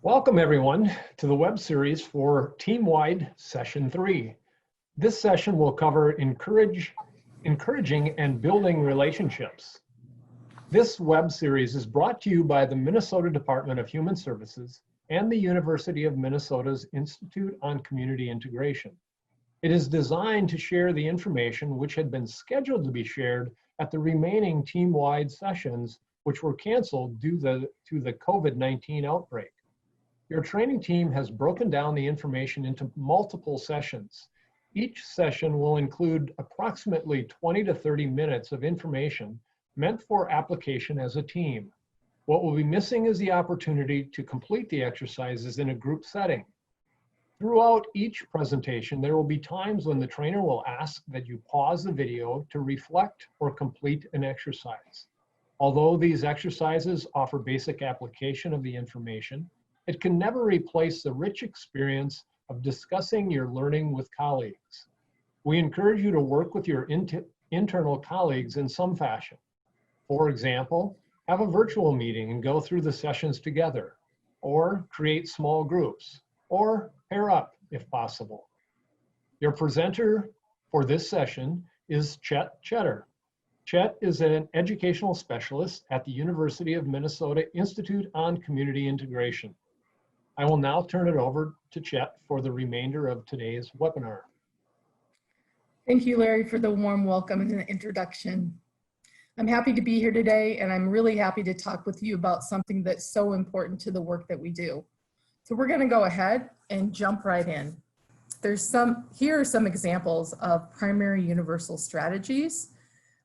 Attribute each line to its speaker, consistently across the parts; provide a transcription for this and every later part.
Speaker 1: Welcome everyone to the web series for Team-Wide Session 3. This session will cover encouraging and building relationships. This web series is brought to you by the Minnesota Department of Human Services and the University of Minnesota's Institute on Community Integration. It is designed to share the information which had been scheduled to be shared at the remaining team-wide sessions, which were canceled due to the COVID-19 outbreak. Your training team has broken down the information into multiple sessions. Each session will include approximately 20 to 30 minutes of information meant for application as a team. What will be missing is the opportunity to complete the exercises in a group setting. Throughout each presentation, there will be times when the trainer will ask that you pause the video to reflect or complete an exercise. Although these exercises offer basic application of the information, it can never replace the rich experience of discussing your learning with colleagues. We encourage you to work with your internal colleagues in some fashion. For example, have a virtual meeting and go through the sessions together, or create small groups, or pair up if possible. Your presenter for this session is Chet Cheddar. Chet is an educational specialist at the University of Minnesota Institute on Community Integration. I will now turn it over to Chet for the remainder of today's webinar.
Speaker 2: Thank you, Larry, for the warm welcome and the introduction. I'm happy to be here today, and I'm really happy to talk with you about something that's so important to the work that we do. So we're going to go ahead and jump right in. Here are some examples of primary universal strategies.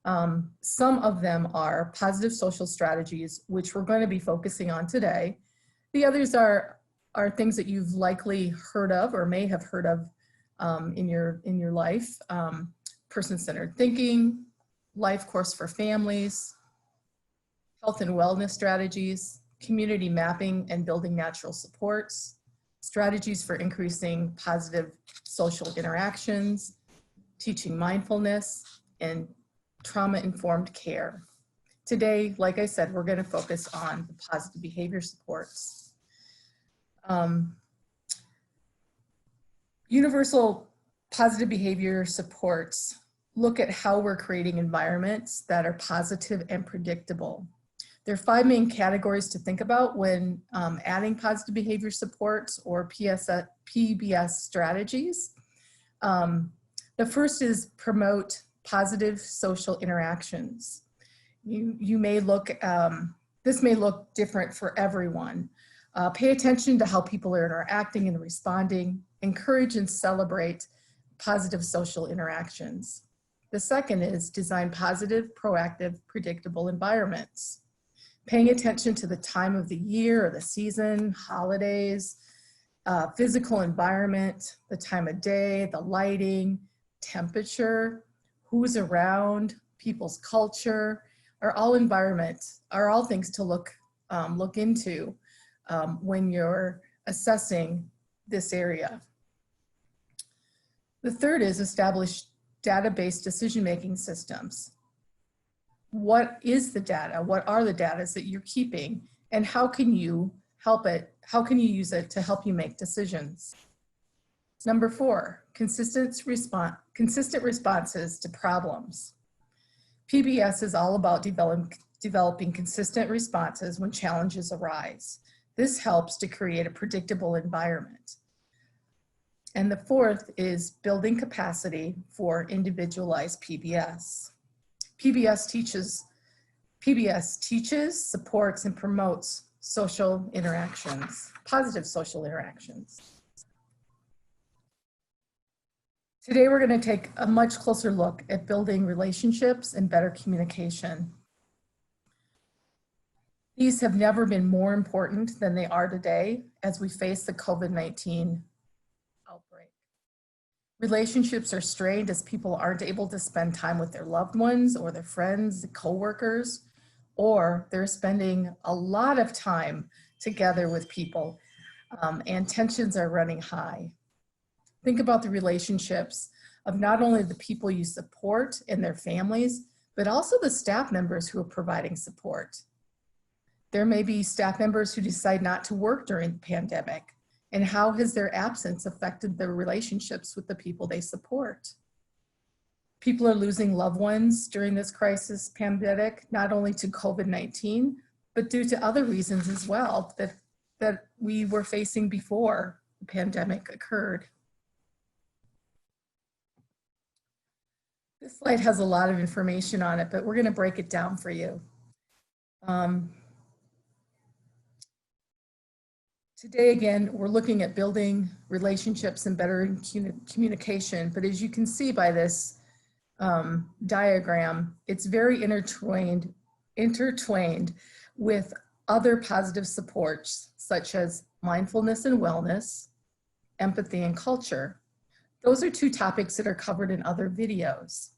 Speaker 2: Some of them are positive social strategies, which we're going to be focusing on today. The others are things that you've likely heard of or may have heard of in your life. Person-centered thinking, life course for families, health and wellness strategies, community mapping and building natural supports, strategies for increasing positive social interactions, teaching mindfulness, and trauma-informed care. Today, like I said, we're going to focus on the positive behavior supports. Universal positive behavior supports look at how we're creating environments that are positive and predictable. There are 5 main categories to think about when adding positive behavior supports or PBS strategies. The first is promote positive social interactions. You may look, this may look different for everyone. Pay attention to how people are interacting and responding. Encourage and celebrate positive social interactions. The second is design positive, proactive, predictable environments. Paying attention to the time of the year or the season, holidays, physical environment, the time of day, the lighting, temperature, who's around, people's culture, are all things to look into when you're assessing this area. The third is establish data-based decision-making systems. What is the data? What are the data that you're keeping? And how can you help it? How can you use it to help you make decisions? Number 4, consistent responses to problems. PBS is all about developing consistent responses when challenges arise. This helps to create a predictable environment. And the 4th is building capacity for individualized PBS. PBS teaches, supports, and promotes social interactions, positive social interactions. Today, we're going to take a much closer look at building relationships and better communication. These have never been more important than they are today as we face the COVID-19 outbreak. Relationships are strained as people aren't able to spend time with their loved ones or their friends, coworkers, or they're spending a lot of time together with people and tensions are running high. Think about the relationships of not only the people you support and their families, but also the staff members who are providing support. There may be staff members who decide not to work during the pandemic. And how has their absence affected their relationships with the people they support? People are losing loved ones during this crisis pandemic, not only to COVID-19, but due to other reasons as well that we were facing before the pandemic occurred. This slide has a lot of information on it, but we're going to break it down for you. Today, again, we're looking at building relationships and better communication. But as you can see by this diagram, it's very intertwined with other positive supports, such as mindfulness and wellness, empathy and culture. Those are two topics that are covered in other videos.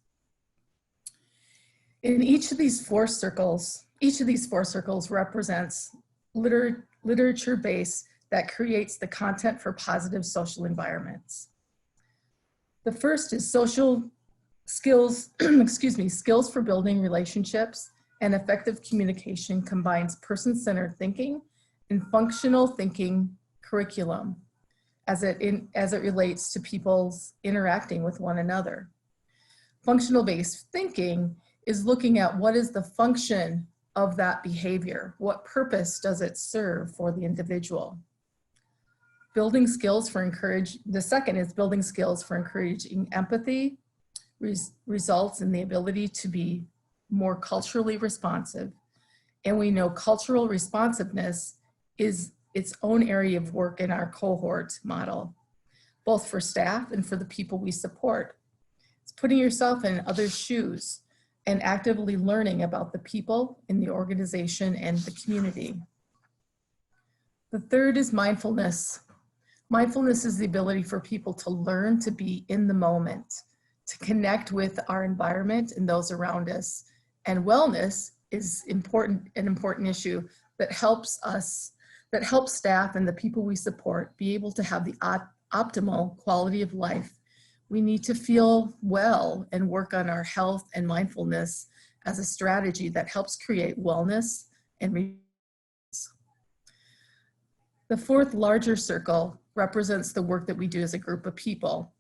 Speaker 2: In each of these four circles represents literature base that creates the content for positive social environments. The first is social skills, skills for building relationships and effective communication combines person-centered thinking and functional thinking curriculum as it relates to people's interacting with one another. Functional-based thinking is looking at what is the function of that behavior, what purpose does it serve for the individual. Building skills for the second is building skills for encouraging empathy, results in the ability to be more culturally responsive. And we know cultural responsiveness is its own area of work in our cohort model, both for staff and for the people we support. It's putting yourself in others' shoes and actively learning about the people in the organization and the community. The third is mindfulness. Mindfulness is the ability for people to learn to be in the moment, to connect with our environment and those around us. And wellness is an important issue that helps staff and the people we support be able to have the optimal quality of life. We need to feel well and work on our health and mindfulness as a strategy that helps create wellness and the fourth larger circle represents the work that we do as a group of people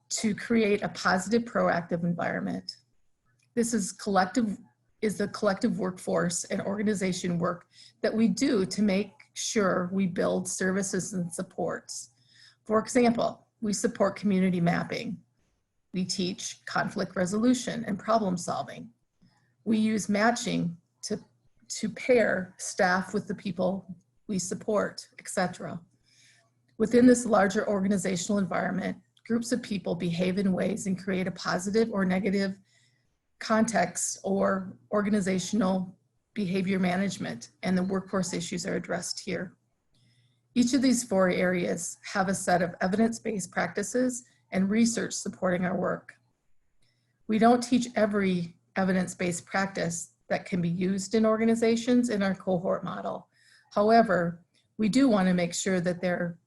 Speaker 2: to create a positive, proactive environment. This is the collective workforce and organization work that we do to make sure we build services and supports. For example, we support community mapping. We teach conflict resolution and problem solving. We use matching to pair staff with the people we support, etc. Within this larger organizational environment, groups of people behave in ways and create a positive or negative context or organizational behavior management, and the workforce issues are addressed here. Each of these four areas have a set of evidence-based practices and research supporting our work. We don't teach every evidence-based practice that can be used in organizations in our cohort model. However, we do want to make sure that there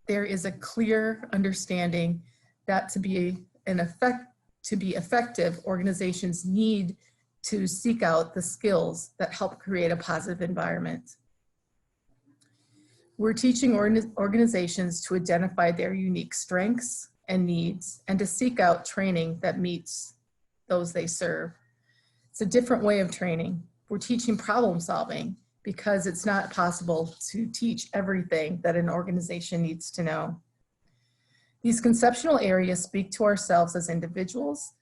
Speaker 2: is a clear understanding that to be effective, organizations need to seek out the skills that help create a positive environment. We're teaching organizations to identify their unique strengths and needs and to seek out training that meets those they serve. It's a different way of training. We're teaching problem solving because it's not possible to teach everything that an organization needs to know. These conceptual areas speak to ourselves as individuals.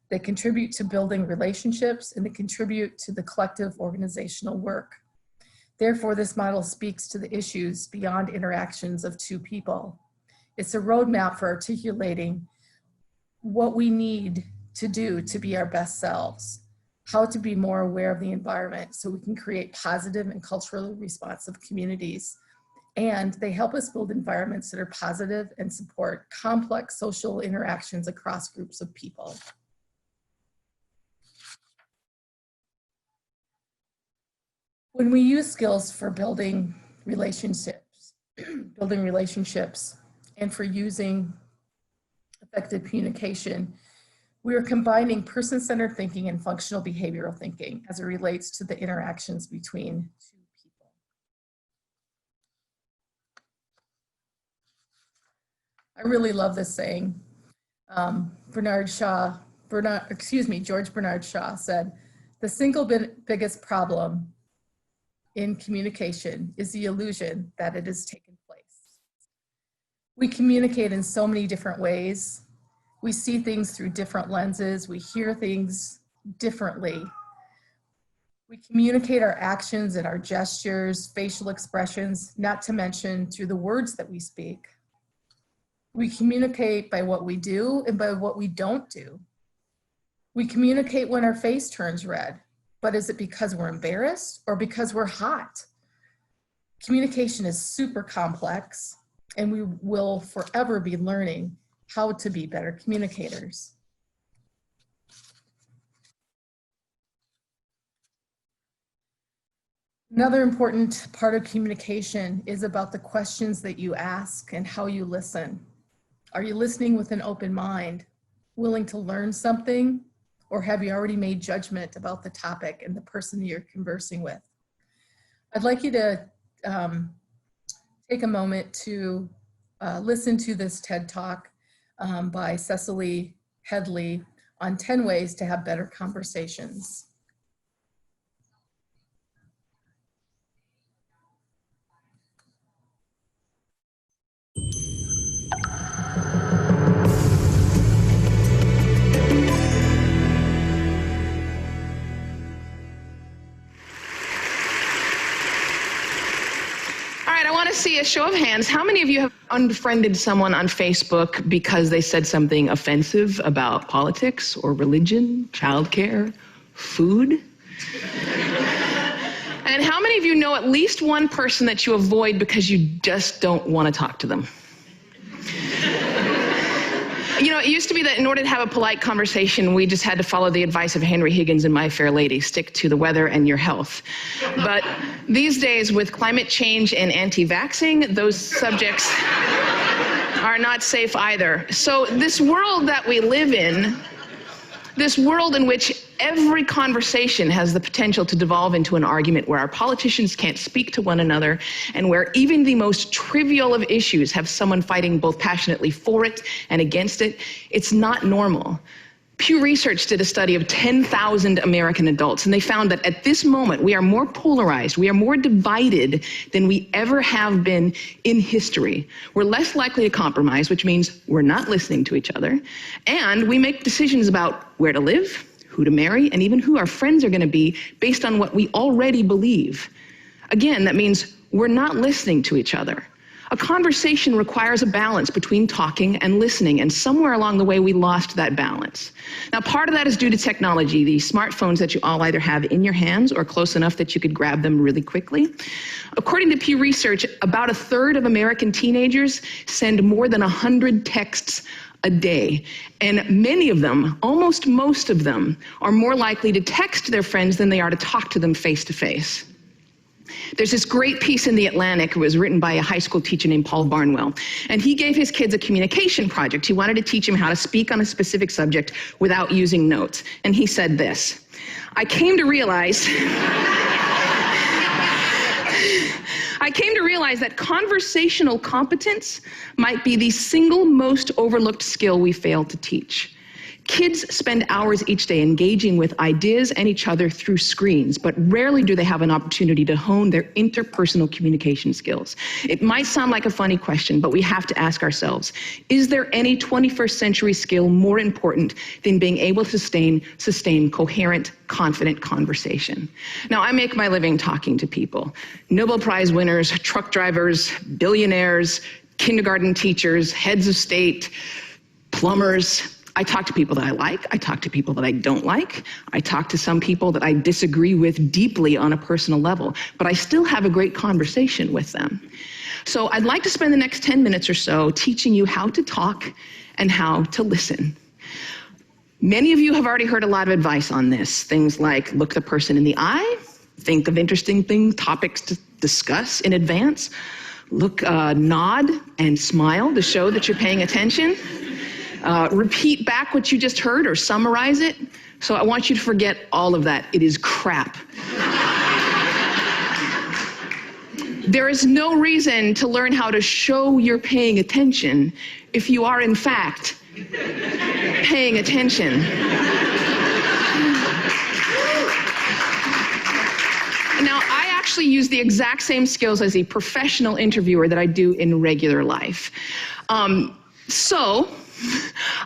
Speaker 2: They contribute to building relationships and they contribute to the collective organizational work. Therefore, this model speaks to the issues beyond interactions of two people. It's a roadmap for articulating what we need to do to be our best selves, how to be more aware of the environment so we can create positive and culturally responsive communities. And they help us build environments that are positive and support complex social interactions across groups of people. When we use skills for building relationships, and for using effective communication, we are combining person-centered thinking and functional behavioral thinking as it relates to the interactions between two I really love this saying. George Bernard Shaw said, "The single biggest problem in communication is the illusion that it has taken place." We communicate in so many different ways. We see things through different lenses. We hear things differently. We communicate our actions and our gestures, facial expressions, not to mention through the words that we speak. We communicate by what we do and by what we don't do. We communicate when our face turns red, but is it because we're embarrassed or because we're hot? Communication is super complex, and we will forever be learning how to be better communicators. Another important part of communication is about the questions that you ask and how you listen. Are you listening with an open mind, willing to learn something, or have you already made judgment about the topic and the person that you're conversing with? I'd like you to take a moment to listen to this TED Talk by Cecily Headley on 10 ways to have better conversations.
Speaker 3: I want to see a show of hands. How many of you have unfriended someone on Facebook because they said something offensive about politics or religion, childcare, food? And how many of you know at least one person that you avoid because you just don't want to talk to them? You know, it used to be that in order to have a polite conversation, we just had to follow the advice of Henry Higgins and My Fair Lady, stick to the weather and your health. But these days, with climate change and anti-vaxxing, those subjects are not safe either. So this world that we live in, this world in which every conversation has the potential to devolve into an argument, where our politicians can't speak to one another, and where even the most trivial of issues have someone fighting both passionately for it and against it, it's not normal. Pew Research did a study of 10,000 American adults, and they found that at this moment, we are more polarized, we are more divided than we ever have been in history. We're less likely to compromise, which means we're not listening to each other, and we make decisions about where to live, who to marry, and even who our friends are going to be based on what we already believe. Again, that means we're not listening to each other. A conversation requires a balance between talking and listening, and somewhere along the way we lost that balance. Now, part of that is due to technology, the smartphones that you all either have in your hands or close enough that you could grab them really quickly. According to Pew Research, about a third of American teenagers send more than 100 texts a day, and many of them, almost most of them, are more likely to text their friends than they are to talk to them face to face. There's this great piece in The Atlantic. It was written by a high school teacher named Paul Barnwell, and he gave his kids a communication project. He wanted to teach them how to speak on a specific subject without using notes, and he said this: I came to realize that conversational competence might be the single most overlooked skill we fail to teach. Kids spend hours each day engaging with ideas and each other through screens, but rarely do they have an opportunity to hone their interpersonal communication skills. It might sound like a funny question, but we have to ask ourselves, is there any 21st century skill more important than being able to sustain coherent, confident conversation? Now, I make my living talking to people. Nobel Prize winners, truck drivers, billionaires, kindergarten teachers, heads of state, plumbers. I talk to people that I like. I talk to people that I don't like. I talk to some people that I disagree with deeply on a personal level, but I still have a great conversation with them. So I'd like to spend the next 10 minutes or so teaching you how to talk and how to listen. Many of you have already heard a lot of advice on this. Things like look the person in the eye, think of interesting topics to discuss in advance, nod and smile to show that you're paying attention. Repeat back what you just heard or summarize it. So I want you to forget all of that. It is crap. There is no reason to learn how to show you're paying attention if you are, in fact, paying attention. Now, I actually use the exact same skills as a professional interviewer that I do in regular life. So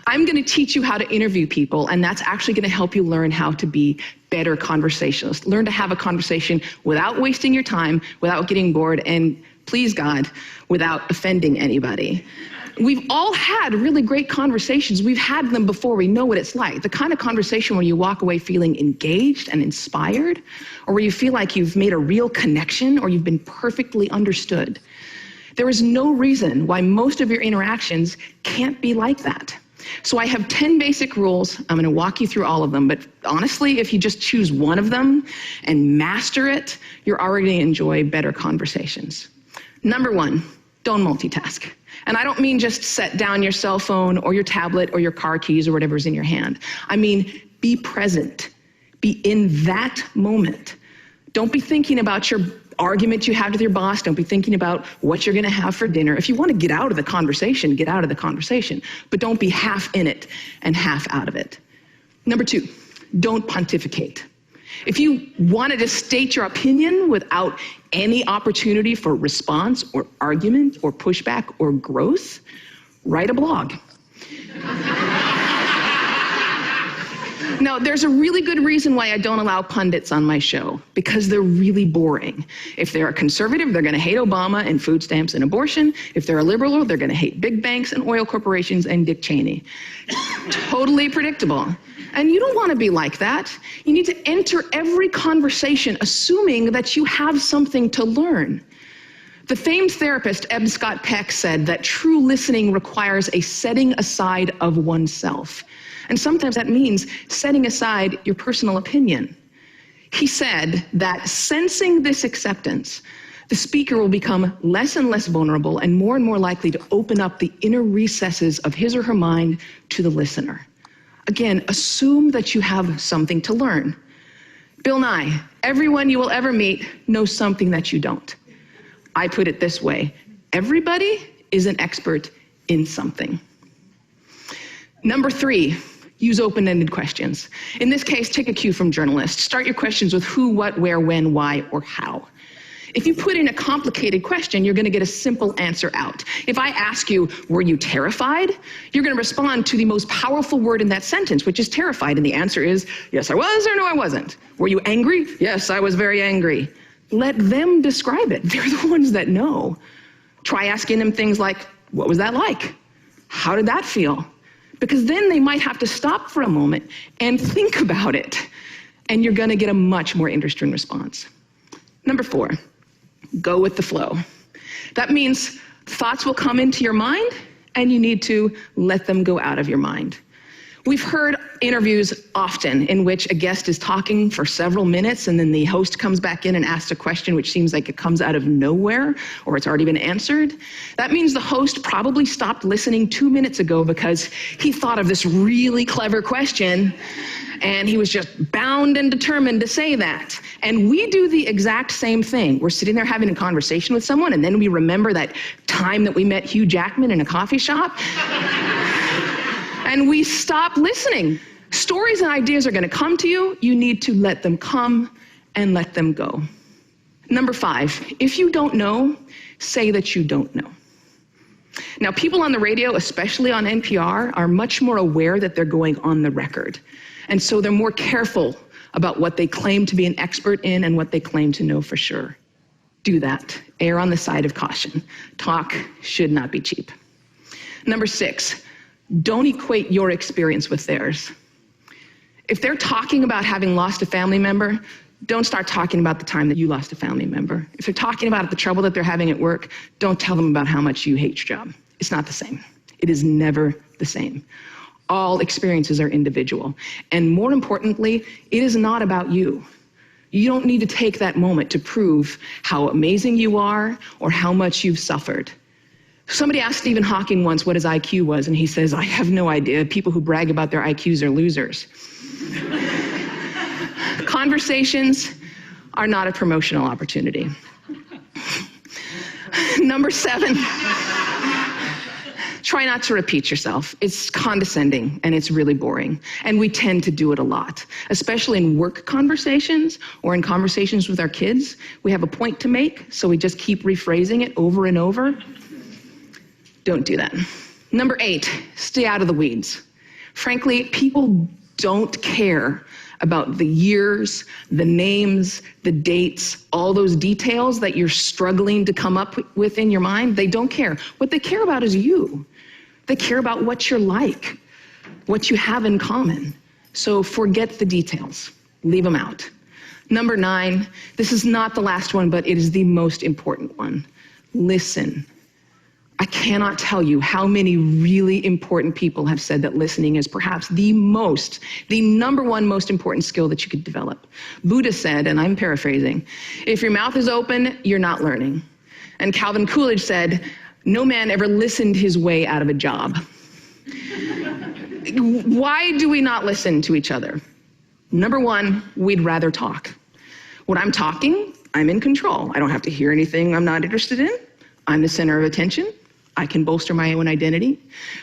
Speaker 3: I'm going to teach you how to interview people, and that's actually going to help you learn how to be better conversationalists. Learn to have a conversation without wasting your time, without getting bored, and please God, without offending anybody. We've all had really great conversations. We've had them before. We know what it's like. The kind of conversation where you walk away feeling engaged and inspired, or where you feel like you've made a real connection or you've been perfectly understood. There is no reason why most of your interactions can't be like that. So I have 10 basic rules. I'm going to walk you through all of them, but honestly, if you just choose one of them and master it, you're already going to enjoy better conversations. Number 1, don't multitask. And I don't mean just set down your cell phone or your tablet or your car keys or whatever's in your hand. I mean, be present. Be in that moment. Don't be thinking about your argument you had with your boss. Don't be thinking about what you're going to have for dinner. If you want to get out of the conversation, get out of the conversation. But don't be half in it and half out of it. Number 2, don't pontificate. If you wanted to state your opinion without any opportunity for response or argument or pushback or growth, write a blog. Now, there's a really good reason why I don't allow pundits on my show, because they're really boring. If they're a conservative, they're going to hate Obama and food stamps and abortion. If they're a liberal, they're going to hate big banks and oil corporations and Dick Cheney. Totally predictable. And you don't want to be like that. You need to enter every conversation assuming that you have something to learn. The famed therapist Eb Scott Peck said that true listening requires a setting aside of oneself. And sometimes that means setting aside your personal opinion. He said that sensing this acceptance, the speaker will become less and less vulnerable and more likely to open up the inner recesses of his or her mind to the listener. Again, assume that you have something to learn. Bill Nye, everyone you will ever meet knows something that you don't. I put it this way: everybody is an expert in something. Number 3, use open-ended questions. In this case, take a cue from journalists. Start your questions with who, what, where, when, why, or how. If you put in a complicated question, you're going to get a simple answer out. If I ask you, were you terrified? You're going to respond to the most powerful word in that sentence, which is terrified. And the answer is, yes, I was, or no, I wasn't. Were you angry? Yes, I was very angry. Let them describe it. They're the ones that know. Try asking them things like, what was that like? How did that feel? Because then they might have to stop for a moment and think about it. And you're going to get a much more interesting response. Number 4, go with the flow. That means thoughts will come into your mind and you need to let them go out of your mind. We've heard interviews often in which a guest is talking for several minutes and then the host comes back in and asks a question which seems like it comes out of nowhere or it's already been answered. That means the host probably stopped listening 2 minutes ago because he thought of this really clever question and he was just bound and determined to say that. And we do the exact same thing. We're sitting there having a conversation with someone and then we remember that time that we met Hugh Jackman in a coffee shop. And we stop listening. Stories and ideas are going to come to you. You need to let them come and let them go. Number 5, if you don't know, say that you don't know. Now, people on the radio, especially on NPR, are much more aware that they're going on the record. And so they're more careful about what they claim to be an expert in and what they claim to know for sure. Do that. Err on the side of caution. Talk should not be cheap. Number 6, don't equate your experience with theirs. If they're talking about having lost a family member, don't start talking about the time that you lost a family member. If they're talking about the trouble that they're having at work, don't tell them about how much you hate your job. It's not the same. It is never the same. All experiences are individual. And more importantly, it is not about you. You don't need to take that moment to prove how amazing you are or how much you've suffered. Somebody asked Stephen Hawking once what his IQ was, and he says, I have no idea. People who brag about their IQs are losers. Conversations are not a promotional opportunity. Number 7. Try not to repeat yourself. It's condescending and it's really boring. And we tend to do it a lot, especially in work conversations or in conversations with our kids. We have a point to make, so we just keep rephrasing it over and over. Don't do that. Number 8, stay out of the weeds. Frankly, people don't care about the years, the names, the dates, all those details that you're struggling to come up with in your mind. They don't care. What they care about is you. They care about what you're like, what you have in common. So forget the details. Leave them out. Number 9, this is not the last one, but it is the most important one. Listen. I cannot tell you how many really important people have said that listening is perhaps the number one most important skill that you could develop. Buddha said, and I'm paraphrasing, if your mouth is open, you're not learning. And Calvin Coolidge said, no man ever listened his way out of a job. Why do we not listen to each other? Number 1, we'd rather talk. When I'm talking, I'm in control. I don't have to hear anything I'm not interested in. I'm the center of attention. I can bolster my own identity.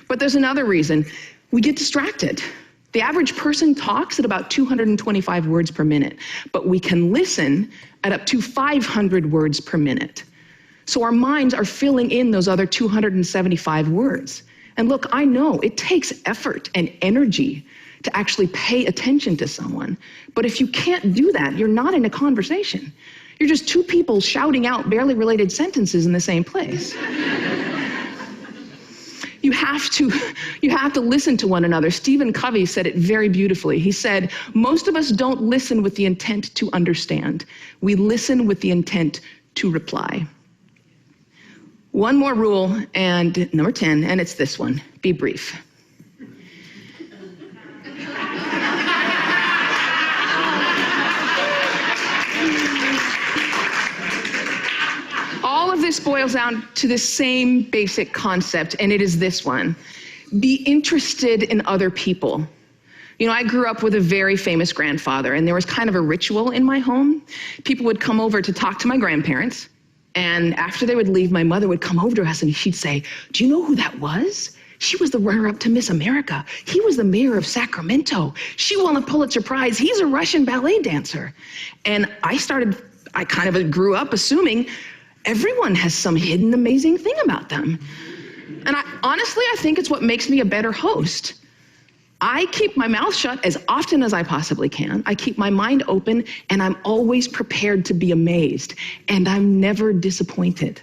Speaker 3: But there's another reason. We get distracted. The average person talks at about 225 words per minute, but we can listen at up to 500 words per minute. So our minds are filling in those other 275 words. And look, I know it takes effort and energy to actually pay attention to someone. But if you can't do that, you're not in a conversation. You're just two people shouting out barely related sentences in the same place. You have to listen to one another. Stephen Covey said it very beautifully. He said, most of us don't listen with the intent to understand. We listen with the intent to reply. One more rule, and number 10, and it's this one: be brief. All of this boils down to the same basic concept, and it is this one: be interested in other people. You know, I grew up with a very famous grandfather, and there was kind of a ritual in my home. People would come over to talk to my grandparents, and after they would leave, my mother would come over to us and she'd say, do you know who that was? She was the runner-up to Miss America. He was the mayor of Sacramento. She won a Pulitzer Prize. He's a Russian ballet dancer. And I kind of grew up assuming everyone has some hidden amazing thing about them. And honestly, I think it's what makes me a better host. I keep my mouth shut as often as I possibly can. I keep my mind open, and I'm always prepared to be amazed, and I'm never disappointed.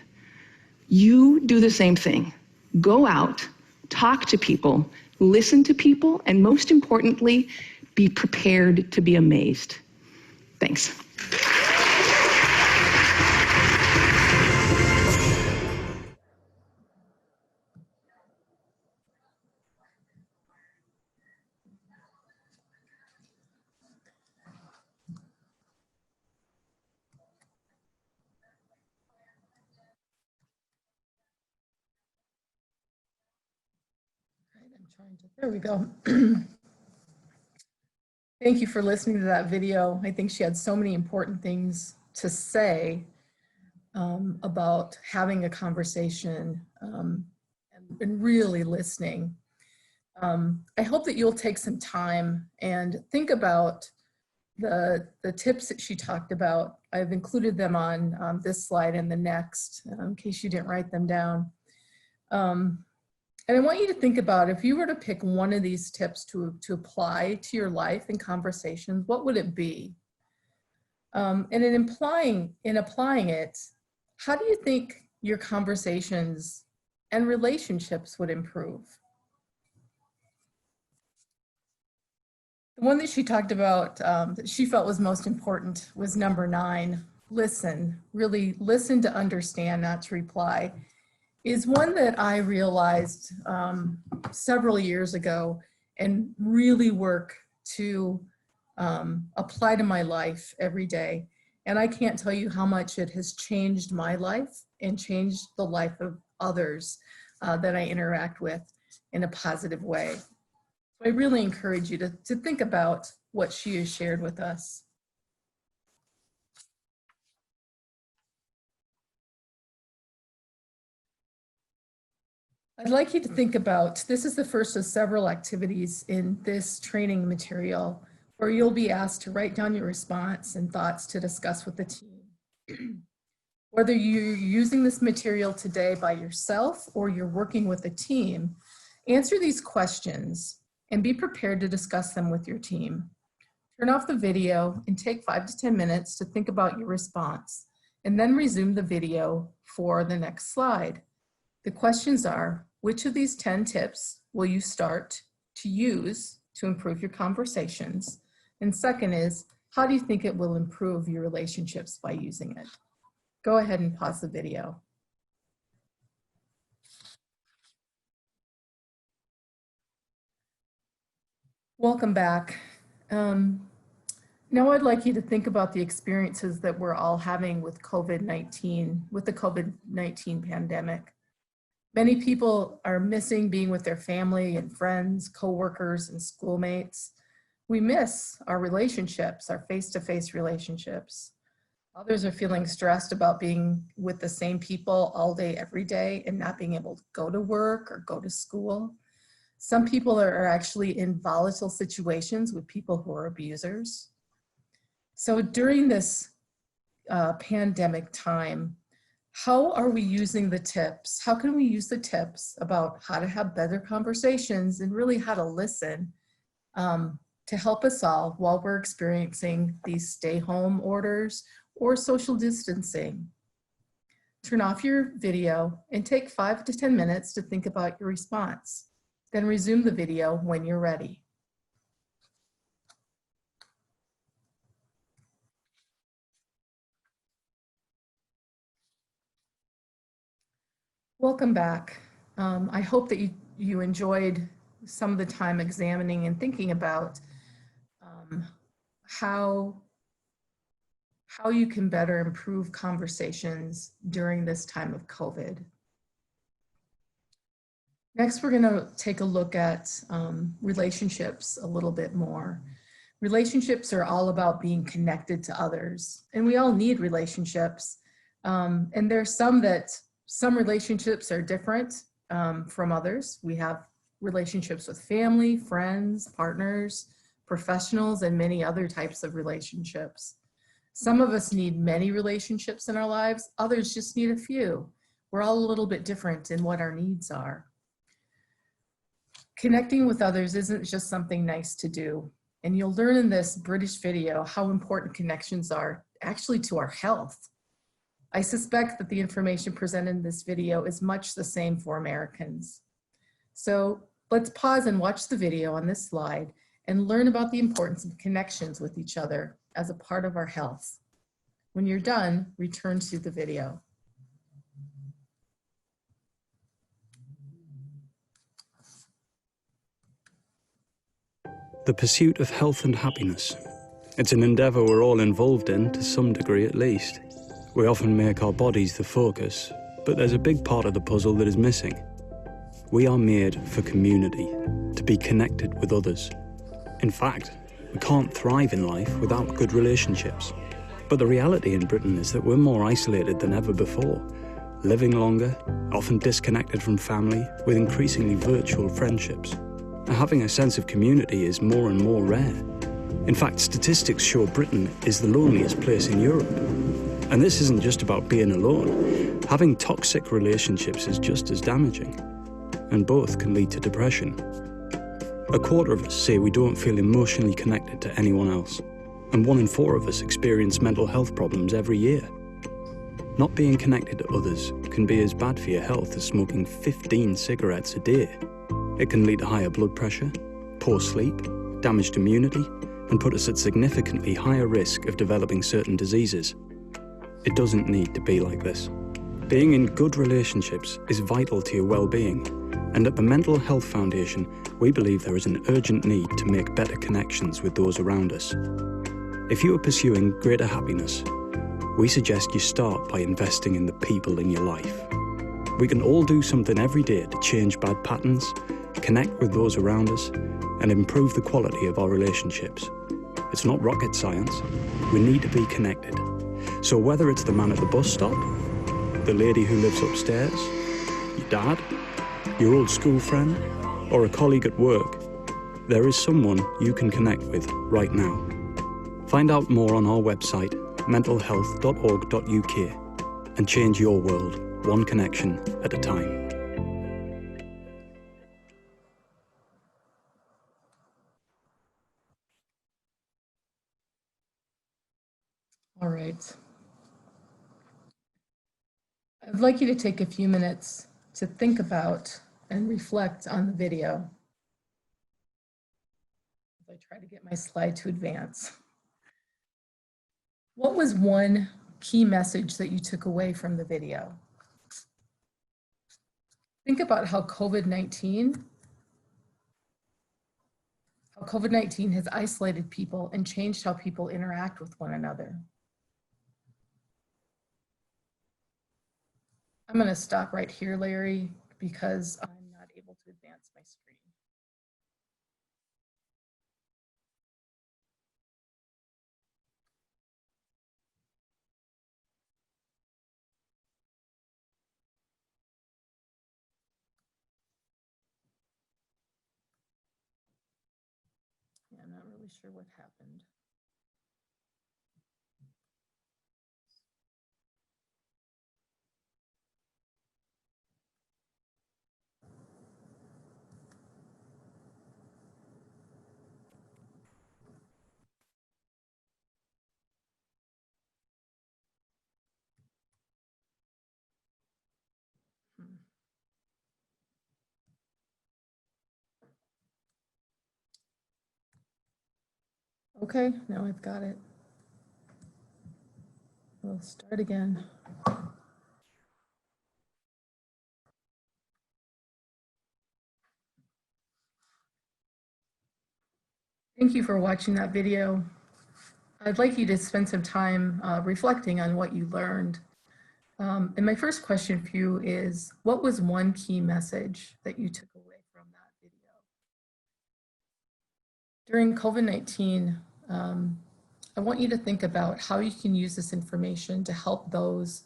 Speaker 3: You do the same thing. Go out, talk to people, listen to people, and most importantly, be prepared to be amazed. Thanks.
Speaker 2: There we go. Thank you for listening to that video. I think she had so many important things to say about having a conversation and really listening. I hope that you'll take some time and think about the tips that she talked about. I've included them on this slide and the next, in case you didn't write them down. And I want you to think about, if you were to pick one of these tips to apply to your life and conversations, what would it be? And in applying it, how do you think your conversations and relationships would improve? The one that she talked about that she felt was most important was number 9, listen. Really listen to understand, not to reply, is one that I realized several years ago and really work to apply to my life every day. And I can't tell you how much it has changed my life and changed the life of others that I interact with in a positive way. So I really encourage you to think about what she has shared with us. I'd like you to think about, this is the first of several activities in this training material where you'll be asked to write down your response and thoughts to discuss with the team. Whether you're using this material today by yourself or you're working with a team, answer these questions and be prepared to discuss them with your team. Turn off the video and take 5 to 10 minutes to think about your response, and then resume the video for the next slide. The questions are, which of these 10 tips will you start to use to improve your conversations? And second is, how do you think it will improve your relationships by using it? Go ahead and pause the video. Welcome back. Now I'd like you to think about the experiences that we're all having with COVID-19, with the COVID-19 pandemic. Many people are missing being with their family and friends, coworkers, and schoolmates. We miss our relationships, our face-to-face relationships. Others are feeling stressed about being with the same people all day, every day, and not being able to go to work or go to school. Some people are actually in volatile situations with people who are abusers. So during this pandemic time, how are we using the tips? How can we use the tips about how to have better conversations and really how to listen to help us all while we're experiencing these stay-home orders or social distancing? Turn off your video and take 5 to 10 minutes to think about your response. Then resume the video when you're ready. Welcome back. I hope that you enjoyed some of the time examining and thinking about how you can better improve conversations during this time of COVID. Next, we're going to take a look at relationships a little bit more. Relationships are all about being connected to others, and we all need relationships. And there's some relationships are different from others. We have relationships with family, friends, partners, professionals, and many other types of relationships. Some of us need many relationships in our lives, others just need a few. We're all a little bit different in what our needs are. Connecting with others isn't just something nice to do. And you'll learn in this British video how important connections are actually to our health. I suspect that the information presented in this video is much the same for Americans. So let's pause and watch the video on this slide and learn about the importance of connections with each other as a part of our health. When you're done, return to the video.
Speaker 4: The pursuit of health and happiness. It's an endeavour we're all involved in, to some degree at least. We often make our bodies the focus, but there's a big part of the puzzle that is missing. We are made for community, to be connected with others. In fact, we can't thrive in life without good relationships. But the reality in Britain is that we're more isolated than ever before, living longer, often disconnected from family, with increasingly virtual friendships. And having a sense of community is more and more rare. In fact, statistics show Britain is the loneliest place in Europe. And this isn't just about being alone. Having toxic relationships is just as damaging, and both can lead to depression. A quarter of us say we don't feel emotionally connected to anyone else, and 1 in 4 of us experience mental health problems every year. Not being connected to others can be as bad for your health as smoking 15 cigarettes a day. It can lead to higher blood pressure, poor sleep, damaged immunity, and put us at significantly higher risk of developing certain diseases. It doesn't need to be like this. Being in good relationships is vital to your well-being, and at the Mental Health Foundation, we believe there is an urgent need to make better connections with those around us. If you are pursuing greater happiness, we suggest you start by investing in the people in your life. We can all do something every day to change bad patterns, connect with those around us, and improve the quality of our relationships. It's not rocket science. We need to be connected. So whether it's the man at the bus stop, the lady who lives upstairs, your dad, your old school friend, or a colleague at work, there is someone you can connect with right now. Find out more on our website, mentalhealth.org.uk, and change your world, one connection at a time.
Speaker 2: All right. I'd like you to take a few minutes to think about and reflect on the video. As I try to get my slide to advance. What was one key message that you took away from the video? Think about how COVID-19 has isolated people and changed how people interact with one another. I'm going to stop right here, Larry, because I'm not able to advance my screen. Yeah, I'm not really sure what happened. Okay, now I've got it. We'll start again. Thank you for watching that video. I'd like you to spend some time reflecting on what you learned. And my first question for you is, what was one key message that you took away from that video? During COVID-19, I want you to think about how you can use this information to help those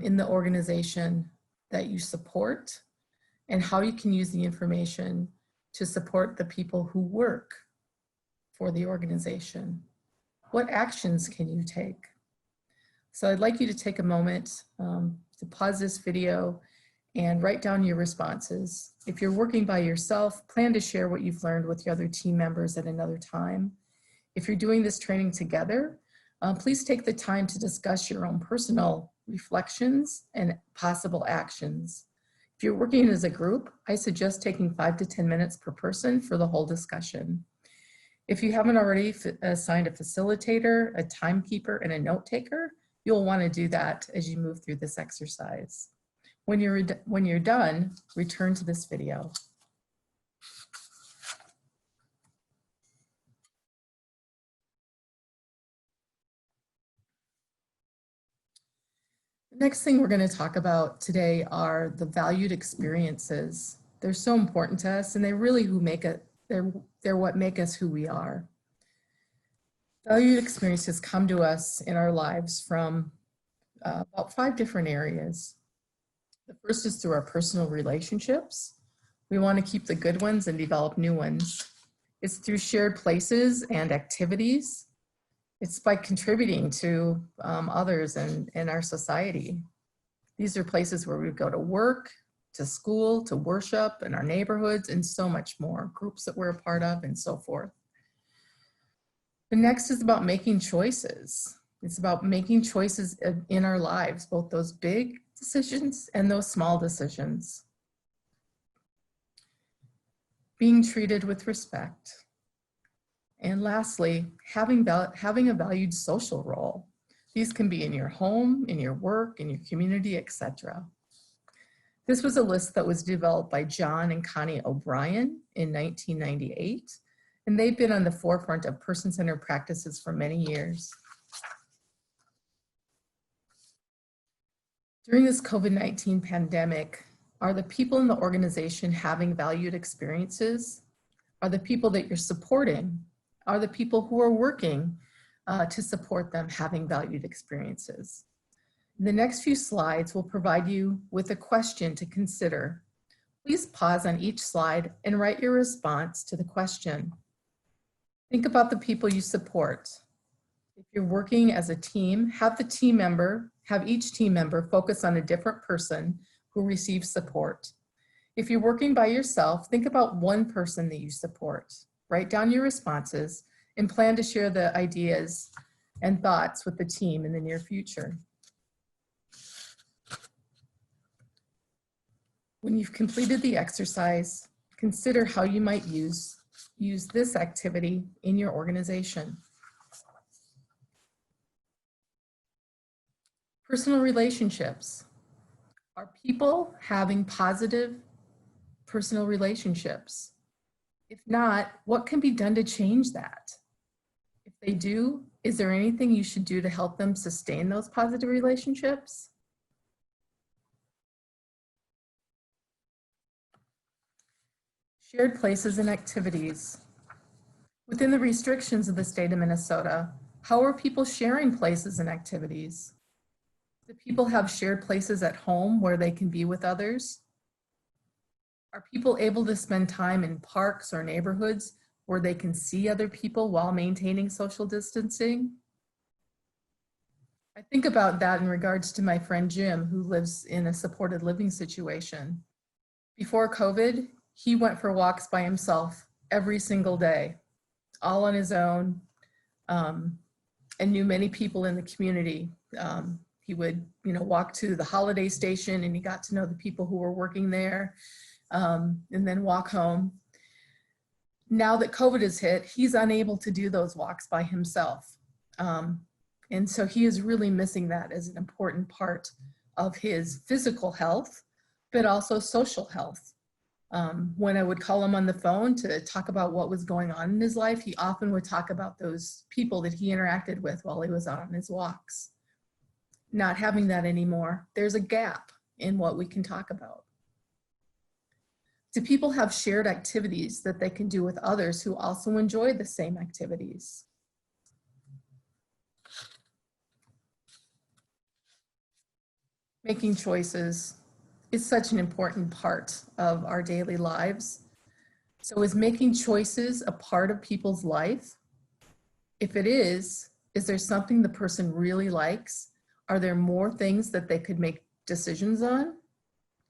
Speaker 2: in the organization that you support, and how you can use the information to support the people who work for the organization. What actions can you take? So I'd like you to take a moment to pause this video and write down your responses. If you're working by yourself, plan to share what you've learned with your other team members at another time. If you're doing this training together, please take the time to discuss your own personal reflections and possible actions. If you're working as a group, I suggest taking 5 to 10 minutes per person for the whole discussion. If you haven't already assigned a facilitator, a timekeeper, and a note taker, you'll want to do that as you move through this exercise. When you're done, return to this video. The next thing we're going to talk about today are the valued experiences. They're so important to us, and they really they're what make us who we are. Valued experiences come to us in our lives from about 5 different areas. The first is through our personal relationships. We want to keep the good ones and develop new ones. It's through shared places and activities. It's by contributing to others and our society. These are places where we go to work, to school, to worship, in our neighborhoods, and so much more, groups that we're a part of, and so forth. The next is about making choices. It's about making choices in our lives, both those big decisions and those small decisions. Being treated with respect. And lastly, having a valued social role. These can be in your home, in your work, in your community, etc. This was a list that was developed by John and Connie O'Brien in 1998, and they've been on the forefront of person-centered practices for many years. During this COVID-19 pandemic, are the people in the organization having valued experiences? Are the people that you're supporting, are the people who are working to support them having valued experiences? The next few slides will provide you with a question to consider. Please pause on each slide and write your response to the question. Think about the people you support. If you're working as a team, have each team member focus on a different person who receives support. If you're working by yourself, think about one person that you support. Write down your responses and plan to share the ideas and thoughts with the team in the near future. When you've completed the exercise, consider how you might use this activity in your organization. Personal relationships. Are people having positive personal relationships? If not, what can be done to change that? If they do, is there anything you should do to help them sustain those positive relationships? Shared places and activities. Within the restrictions of the state of Minnesota, how are people sharing places and activities? Do people have shared places at home where they can be with others? Are people able to spend time in parks or neighborhoods where they can see other people while maintaining social distancing? I think about that in regards to my friend Jim, who lives in a supported living situation. Before COVID, he went for walks by himself every single day, all on his own, and knew many people in the community. He would, walk to the Holiday Station and he got to know the people who were working there, and then walk home. Now that COVID has hit, he's unable to do those walks by himself. And so he is really missing that as an important part of his physical health, but also social health. When I would call him on the phone to talk about what was going on in his life, he often would talk about those people that he interacted with while he was out on his walks. Not having that anymore, there's a gap in what we can talk about. Do people have shared activities that they can do with others who also enjoy the same activities? Making choices is such an important part of our daily lives. So is making choices a part of people's life? If it is there something the person really likes? Are there more things that they could make decisions on?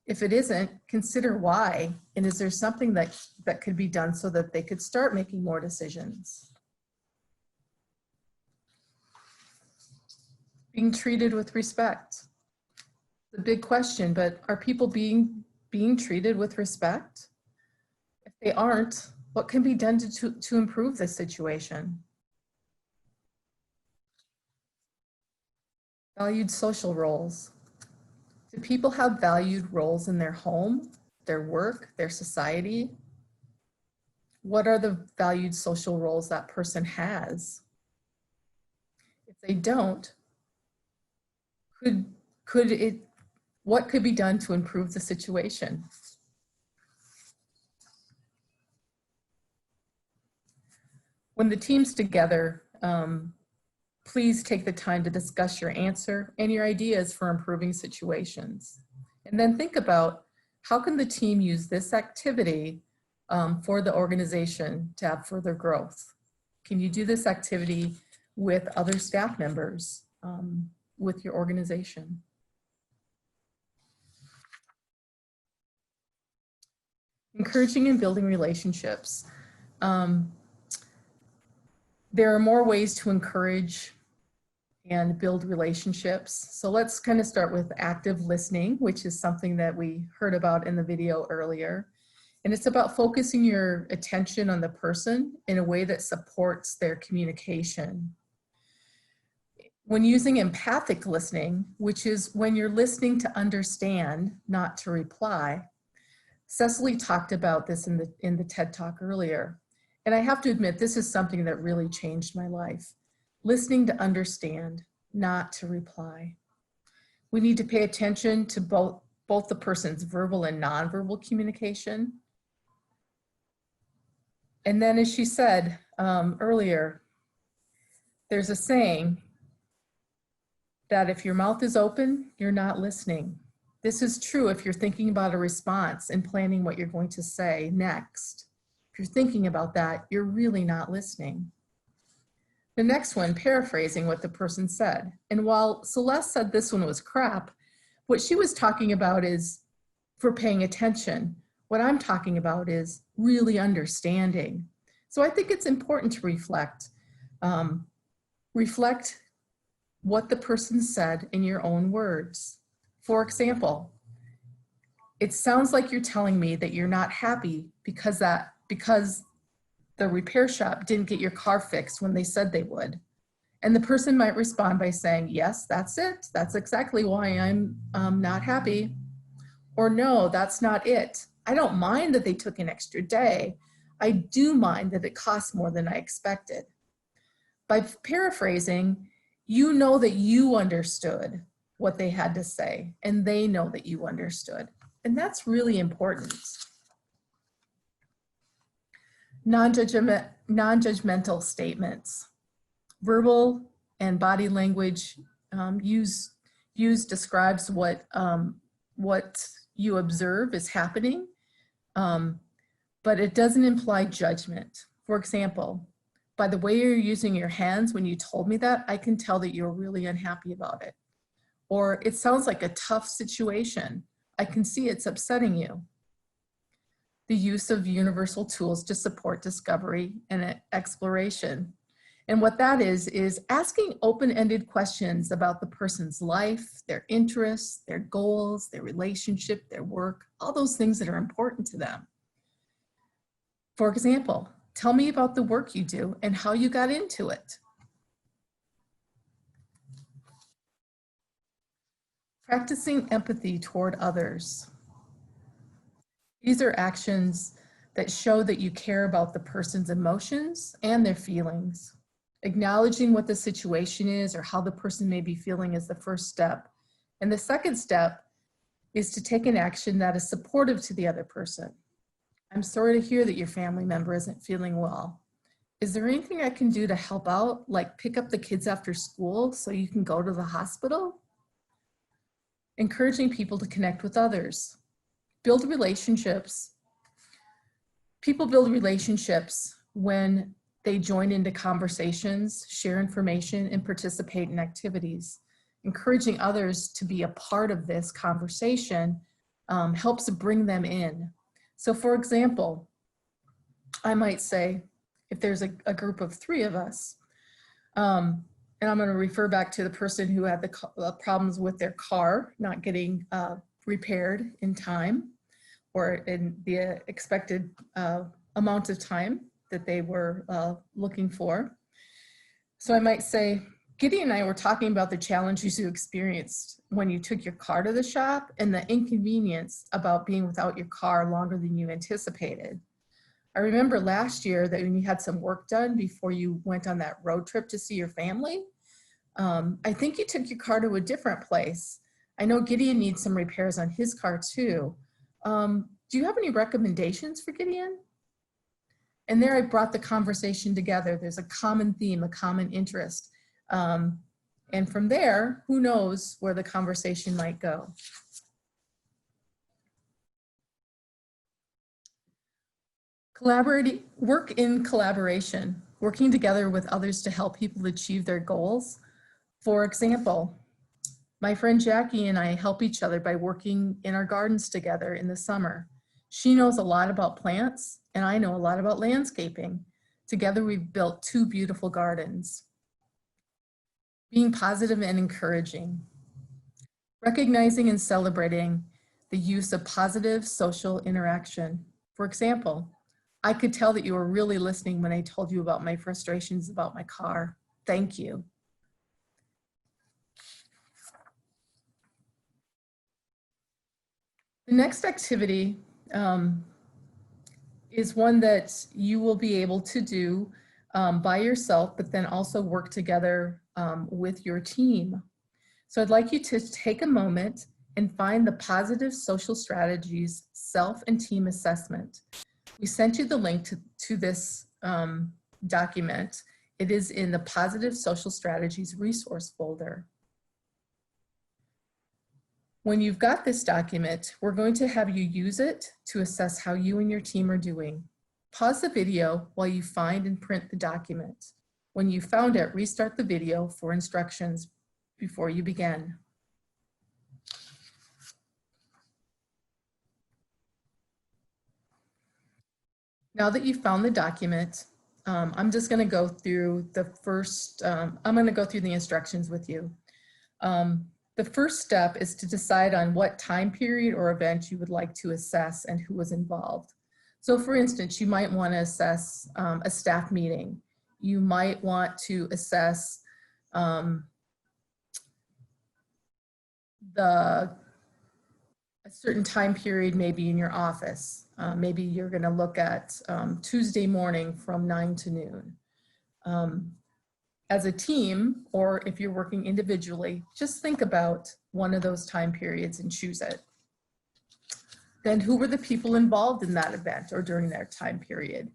Speaker 2: If it isn't, consider why, and is there something that could be done so that they could start making more decisions? Being treated with respect. The big question, but are people being treated with respect? If they aren't, what can be done to improve this situation? Valued social roles. Do people have valued roles in their home, their work, their society? What are the valued social roles that person has? If they don't, what could be done to improve the situation? When the team's together, please take the time to discuss your answer and your ideas for improving situations. And then think about how can the team use this activity for the organization to have further growth? Can you do this activity with other staff members with your organization? Encouraging and building relationships. There are more ways to encourage and build relationships. So let's kind of start with active listening, which is something that we heard about in the video earlier. And it's about focusing your attention on the person in a way that supports their communication. When using empathic listening, which is when you're listening to understand, not to reply, Cecily talked about this in the TED Talk earlier. And I have to admit, this is something that really changed my life. Listening to understand, not to reply. We need to pay attention to both the person's verbal and nonverbal communication. And then, as she said earlier, there's a saying that if your mouth is open, you're not listening. This is true if you're thinking about a response and planning what you're going to say next. If you're thinking about that, you're really not listening. The next one, paraphrasing what the person said. And while Celeste said this one was crap, what she was talking about is for paying attention. What I'm talking about is really understanding. So I think it's important to reflect. Reflect what the person said in your own words. For example, it sounds like you're telling me that you're not happy because the repair shop didn't get your car fixed when they said they would. And the person might respond by saying, yes, that's it. That's exactly why I'm not happy. Or no, that's not it. I don't mind that they took an extra day. I do mind that it costs more than I expected. By paraphrasing, you know that you understood what they had to say, and they know that you understood. And that's really important. Non-judgmental statements. Verbal and body language used describes what you observe is happening, but it doesn't imply judgment. For example, by the way you're using your hands when you told me that, I can tell that you're really unhappy about it. Or it sounds like a tough situation. I can see it's upsetting you. The use of universal tools to support discovery and exploration. And what that is asking open-ended questions about the person's life, their interests, their goals, their relationship, their work, all those things that are important to them. For example, tell me about the work you do and how you got into it. Practicing empathy toward others. These are actions that show that you care about the person's emotions and their feelings. Acknowledging what the situation is or how the person may be feeling is the first step. And the second step is to take an action that is supportive to the other person. I'm sorry to hear that your family member isn't feeling well. Is there anything I can do to help out, like pick up the kids after school so you can go to the hospital? Encouraging people to connect with others. Build relationships. People build relationships when they join into conversations, share information, and participate in activities. Encouraging others to be a part of this conversation helps bring them in. So for example, I might say, if there's a group of 3 of us, and I'm going to refer back to the person who had the problems with their car not getting repaired in time or in the expected amount of time that they were looking for. So I might say, Gideon and I were talking about the challenges you experienced when you took your car to the shop and the inconvenience about being without your car longer than you anticipated. I remember last year that when you had some work done before you went on that road trip to see your family, I think you took your car to a different place. I know Gideon needs some repairs on his car too. Do you have any recommendations for Gideon? And there I brought the conversation together. There's a common theme, a common interest. And from there, who knows where the conversation might go. Work in collaboration, working together with others to help people achieve their goals. For example, my friend Jackie and I help each other by working in our gardens together in the summer. She knows a lot about plants and I know a lot about landscaping. Together we've built 2 beautiful gardens. Being positive and encouraging. Recognizing and celebrating the use of positive social interaction. For example, I could tell that you were really listening when I told you about my frustrations about my car. Thank you. The next activity is one that you will be able to do by yourself, but then also work together with your team. So I'd like you to take a moment and find the Positive Social Strategies Self and Team Assessment. We sent you the link to this document. It is in the Positive Social Strategies resource folder. When you've got this document, we're going to have you use it to assess how you and your team are doing. Pause the video while you find and print the document. When you found it, restart the video for instructions before you begin. Now that you've found the document, I'm just going to go through the first, I'm going to go through the instructions with you. The first step is to decide on what time period or event you would like to assess and who was involved. So for instance, you might want to assess a staff meeting. You might want to assess a certain time period maybe in your office. Maybe you're going to look at Tuesday morning from 9 to noon. As a team, or if you're working individually, just think about one of those time periods and choose it. Then who were the people involved in that event or during that time period?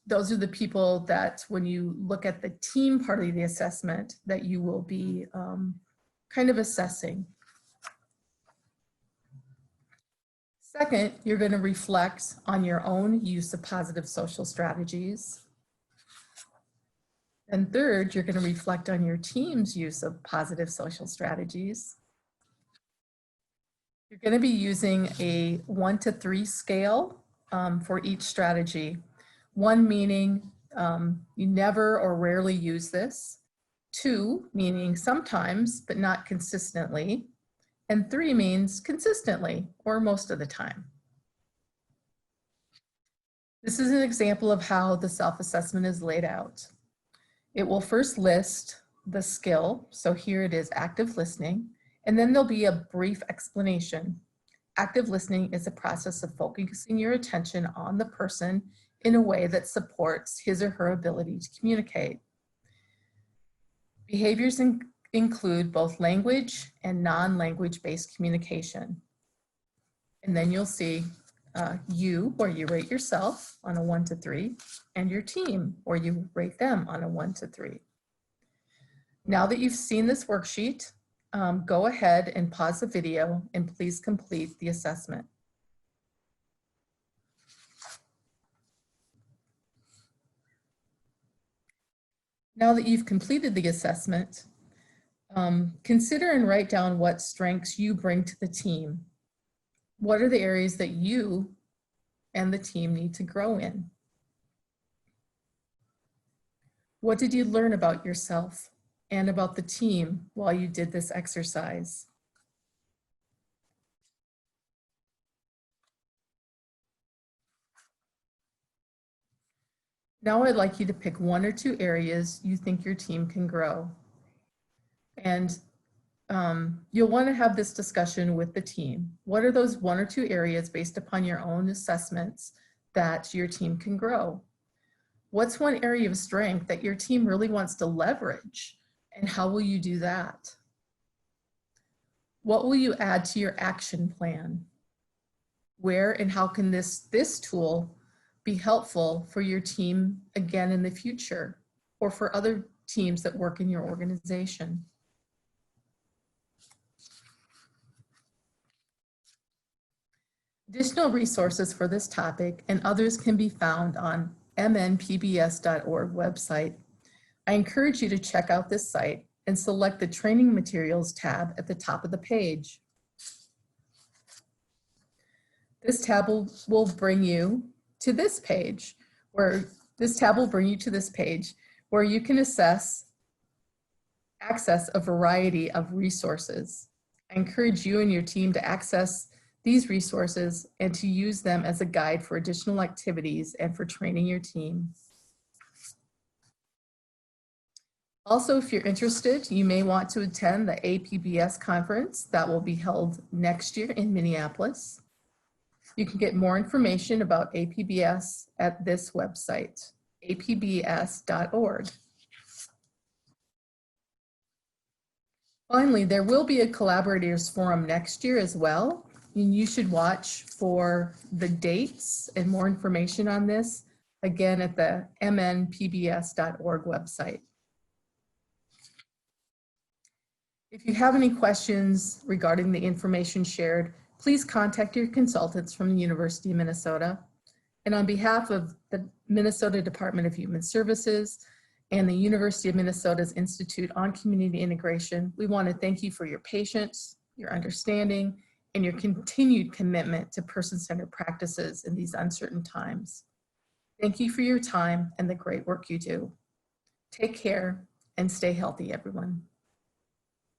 Speaker 2: Those are the people that when you look at the team part of the assessment that you will be kind of assessing. Second, you're going to reflect on your own use of positive social strategies. And third, you're going to reflect on your team's use of positive social strategies. You're going to be using a 1 to 3 scale for each strategy. 1 meaning you never or rarely use this. 2 meaning sometimes, but not consistently. And 3 means consistently or most of the time. This is an example of how the self-assessment is laid out. It will first list the skill. So here it is, active listening. And then there'll be a brief explanation. Active listening is a process of focusing your attention on the person in a way that supports his or her ability to communicate. Behaviors include both language and non-language based communication. And then you'll see you, where you rate yourself on a 1 to 3, and your team, or you rate them on a 1 to 3. Now that you've seen this worksheet, go ahead and pause the video and please complete the assessment. Now that you've completed the assessment, consider and write down what strengths you bring to the team. What are the areas that you and the team need to grow in? What did you learn about yourself and about the team while you did this exercise? Now I'd like you to pick 1 or 2 areas you think your team can grow. And you'll want to have this discussion with the team. What are those 1 or 2 areas based upon your own assessments that your team can grow? What's one area of strength that your team really wants to leverage? And how will you do that? What will you add to your action plan? Where and how can this tool be helpful for your team again in the future, or for other teams that work in your organization? Additional resources for this topic and others can be found on mnpbs.org website. I encourage you to check out this site and select the Training Materials tab at the top of the page. This tab will bring you to this page, where you can access a variety of resources. I encourage you and your team to access these resources and to use them as a guide for additional activities and for training your team. Also, if you're interested, you may want to attend the APBS conference that will be held next year in Minneapolis. You can get more information about APBS at this website, apbs.org. Finally, there will be a collaborators forum next year as well. And you should watch for the dates and more information on this, again, at the mnpbs.org website. If you have any questions regarding the information shared, please contact your consultants from the University of Minnesota. And on behalf of the Minnesota Department of Human Services and the University of Minnesota's Institute on Community Integration, we want to thank you for your patience, your understanding, and your continued commitment to person-centered practices in these uncertain times. Thank you for your time and the great work you do. Take care and stay healthy, everyone.